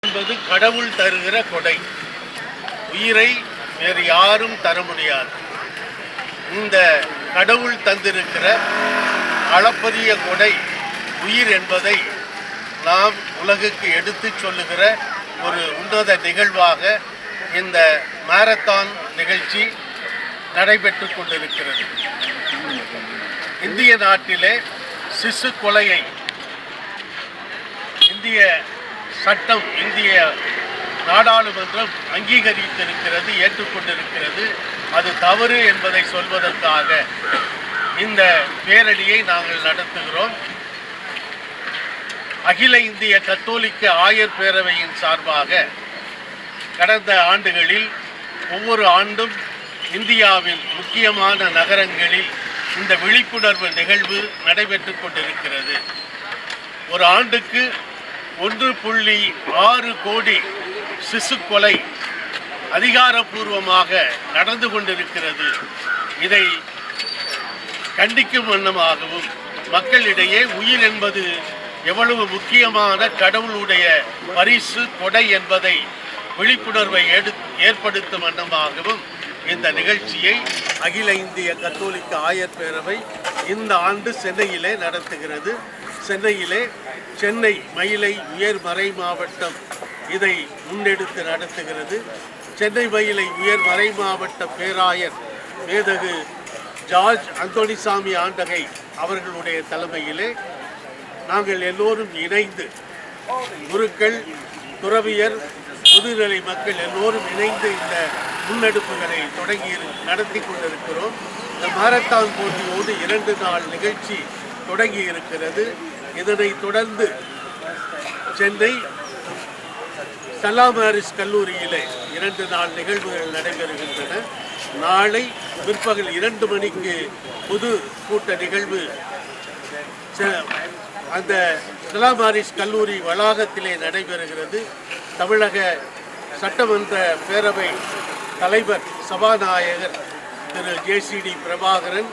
என்பது கடவுள் தருகிற கொடை. உயிரை வேறு யாரும் தர முடியாது. இந்த கடவுள் தந்திருக்கிற அளப்பரிய கொடை உயிர் என்பதை நாம் உலகுக்கு எடுத்துச் சொல்லுகிற ஒரு உன்னத நிகழ்வாக இந்த மாரத்தான் நிகழ்ச்சி நடைபெற்று கொண்டிருக்கிறது. இந்திய நாட்டிலே சிசு கொலையை இந்திய சட்டம், இந்திய நாடாளுமன்றம் அங்கீகரித்திருக்கிறது, ஏற்றுக்கொண்டிருக்கிறது. அது தவறு என்பதை சொல்வதற்காக இந்த பேரணியை நாங்கள் நடத்துகிறோம். அகில இந்திய கத்தோலிக்க ஆயர் பேரவையின் சார்பாக கடந்த ஆண்டுகளில் ஒவ்வொரு ஆண்டும் இந்தியாவின் முக்கியமான நகரங்களில் இந்த விழிப்புணர்வு நிகழ்வு நடைபெற்று கொண்டிருக்கிறது. ஒரு ஆண்டுக்கு 1.6 கோடி சிசு கொலை அதிகாரப்பூர்வமாக நடந்து கொண்டிருக்கிறது. இதை கண்டிக்கும் வண்ணமாகவும் மக்களிடையே உயிர் என்பது எவ்வளவு முக்கியமான கடவுளுடைய பரிசு கொடை என்பதை விழிப்புணர்வை ஏற்படுத்தும் வண்ணமாகவும் இந்த நிகழ்ச்சியை அகில இந்திய கத்தோலிக்க ஆயர் பேரவை இந்த ஆண்டு சென்னையிலே நடத்துகிறது. சென்னையிலே சென்னை மயிலை உயர்மறை மாவட்டம் இதை முன்னெடுத்து நடத்துகிறது. சென்னை மயிலை உயர்மறை மாவட்ட பேராயர் மேதகு ஜார்ஜ் அந்தோணிசாமி ஆண்டகை அவர்களுடைய தலைமையிலே நாங்கள் எல்லோரும் இணைந்து, குருக்கள், துறவியர், முதுநிலை மக்கள் எல்லோரும் இணைந்து இந்த முன்னெடுப்புகளை நடத்தி கொண்டிருக்கிறோம். இந்த மாரத்தான் போட்டியோடு 2 நாள் நிகழ்ச்சி தொடங்கி இருக்கிறது. இதனைத் தொடர்ந்து சென்னை ஸ்டெல்லா மேரிஸ் கல்லூரியிலே 2 நாள் நிகழ்வுகள் நடைபெறுகின்றன. நாளை பிற்பகல் 2 மணிக்கு பொது கூட்ட நிகழ்வு அந்த ஸ்டெல்லா மேரிஸ் கல்லூரி வளாகத்திலே நடைபெறுகிறது. தமிழக சட்டமன்ற பேரவை தலைவர் சபாநாயகர் திரு JCD பிரபாகரன்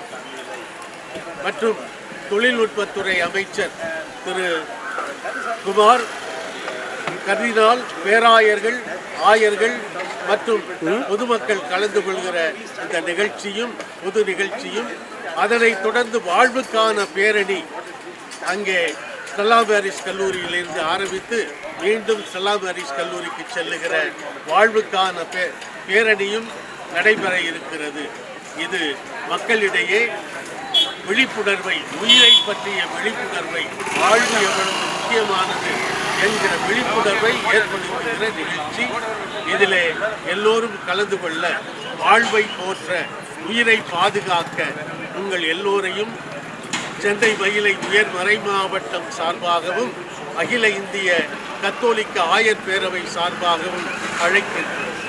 மற்றும் தொழில்நுட்பத்துறை அமைச்சர் திரு குமார், கர்தினால், பேராயர்கள், ஆயர்கள் மற்றும் பொதுமக்கள் கலந்து கொள்கிற இந்த நிகழ்ச்சியும் பொது நிகழ்ச்சியும், அதனைத் தொடர்ந்து வாழ்வுக்கான பேரணி அங்கே ஸ்டெல்லா மேரிஸ் கல்லூரியிலிருந்து ஆரம்பித்து மீண்டும் ஸ்டெல்லா மேரிஸ் கல்லூரிக்கு செல்லுகிற வாழ்வுக்கான பேரணியும் நடைபெற இருக்கிறது. இது மக்களிடையே விழிப்புணர்வை, உயிரை பற்றிய விழிப்புணர்வை, வாழ்வு எவ்வளவு முக்கியமானது என்கிற விழிப்புணர்வை ஏற்படுத்துகிற நிகழ்ச்சி. இதில் எல்லோரும் கலந்து கொள்ள, வாழ்வை போற்ற, உயிரை பாதுகாக்க உங்கள் எல்லோரையும் சென்னை மயிலை உயர்மறை மாவட்டம் சார்பாகவும் அகில இந்திய கத்தோலிக்க ஆயர் பேரவை சார்பாகவும் அழைக்கின்றனர்.